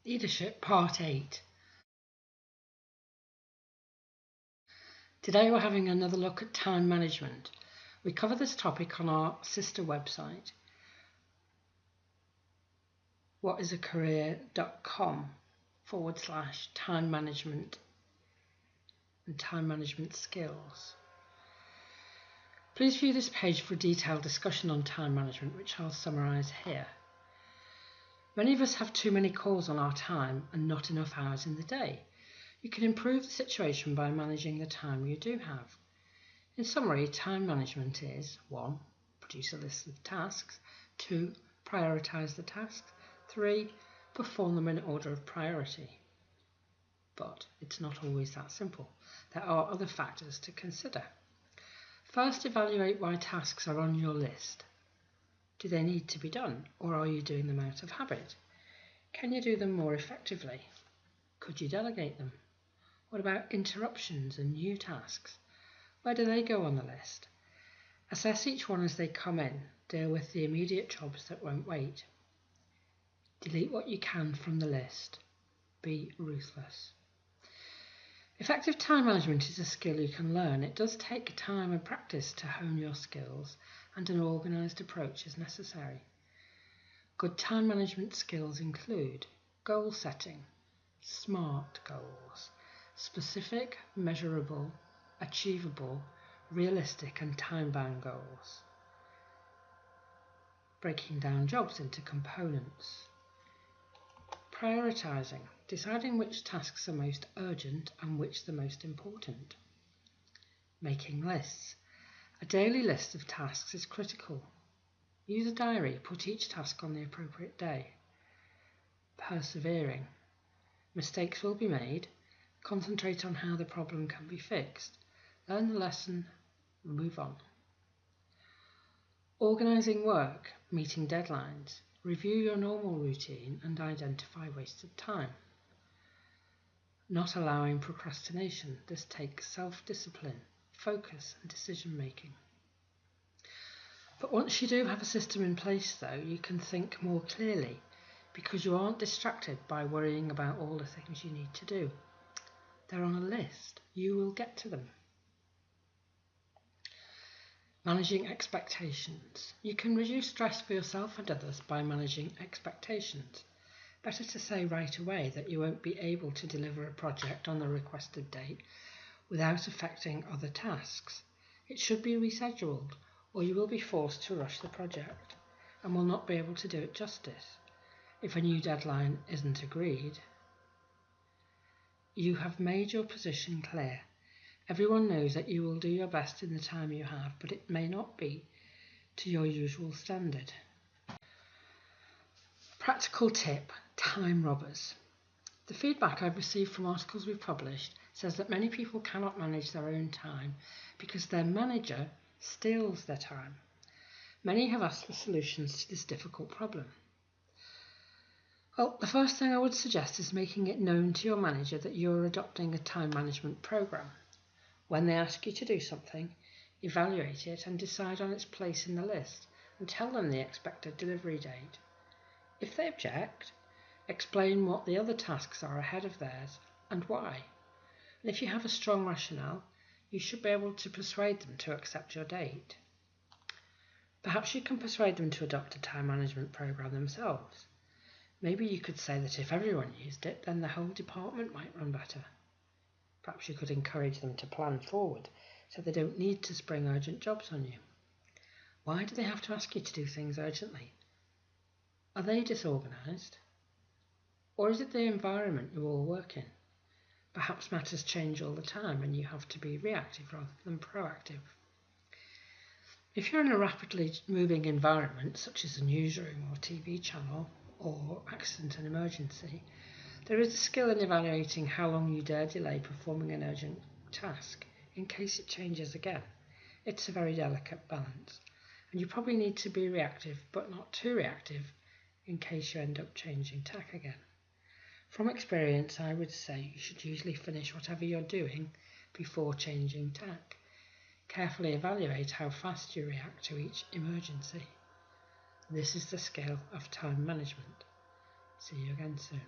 Leadership Part 8. Today we're having another look at time management. We cover this topic on our sister website, whatisacareer.com/time management and time management skills. Please view this page for a detailed discussion on time management, which I'll summarise here. Many of us have too many calls on our time and not enough hours in the day. You can improve the situation by managing the time you do have. In summary, time management is 1. Produce a list of tasks. 2. Prioritise the tasks. 3. Perform them in order of priority. But it's not always that simple. There are other factors to consider. First, evaluate why tasks are on your list. Do they need to be done, or are you doing them out of habit? Can you do them more effectively? Could you delegate them? What about interruptions and new tasks? Where do they go on the list? Assess each one as they come in. Deal with the immediate jobs that won't wait. Delete what you can from the list. Be ruthless. Effective time management is a skill you can learn. It does take time and practice to hone your skills, and an organised approach is necessary. Good time management skills include goal setting, SMART goals, specific, measurable, achievable, realistic and time-bound goals. Breaking down jobs into components. Prioritising, deciding which tasks are most urgent and which the most important. Making lists. A daily list of tasks is critical. Use a diary, put each task on the appropriate day. Persevering. Mistakes will be made. Concentrate on how the problem can be fixed. Learn the lesson, move on. Organising work, meeting deadlines. Review your normal routine and identify wasted time. Not allowing procrastination. This takes self-discipline, focus and decision making. But once you do have a system in place though, you can think more clearly because you aren't distracted by worrying about all the things you need to do. They're on a list. You will get to them. Managing expectations. You can reduce stress for yourself and others by managing expectations. Better to say right away that you won't be able to deliver a project on the requested date without affecting other tasks. It should be rescheduled, or you will be forced to rush the project and will not be able to do it justice. If a new deadline isn't agreed, you have made your position clear. Everyone knows that you will do your best in the time you have, but it may not be to your usual standard. Practical tip, time robbers. The feedback I've received from articles we've published says that many people cannot manage their own time because their manager steals their time. Many have asked for solutions to this difficult problem. Well, the first thing I would suggest is making it known to your manager that you're adopting a time management program. When they ask you to do something, evaluate it and decide on its place in the list and tell them the expected delivery date. If they object, explain what the other tasks are ahead of theirs and why. And if you have a strong rationale, you should be able to persuade them to accept your date. Perhaps you can persuade them to adopt a time management program themselves. Maybe you could say that if everyone used it, then the whole department might run better. Perhaps you could encourage them to plan forward so they don't need to spring urgent jobs on you. Why do they have to ask you to do things urgently? Are they disorganised? Or is it the environment you all work in? Perhaps matters change all the time and you have to be reactive rather than proactive. If you're in a rapidly moving environment, such as a newsroom or TV channel or accident and emergency, there is a skill in evaluating how long you dare delay performing an urgent task in case it changes again. It's a very delicate balance, and you probably need to be reactive but not too reactive in case you end up changing tack again. From experience, I would say you should usually finish whatever you're doing before changing tack. Carefully evaluate how fast you react to each emergency. This is the skill of time management. See you again soon.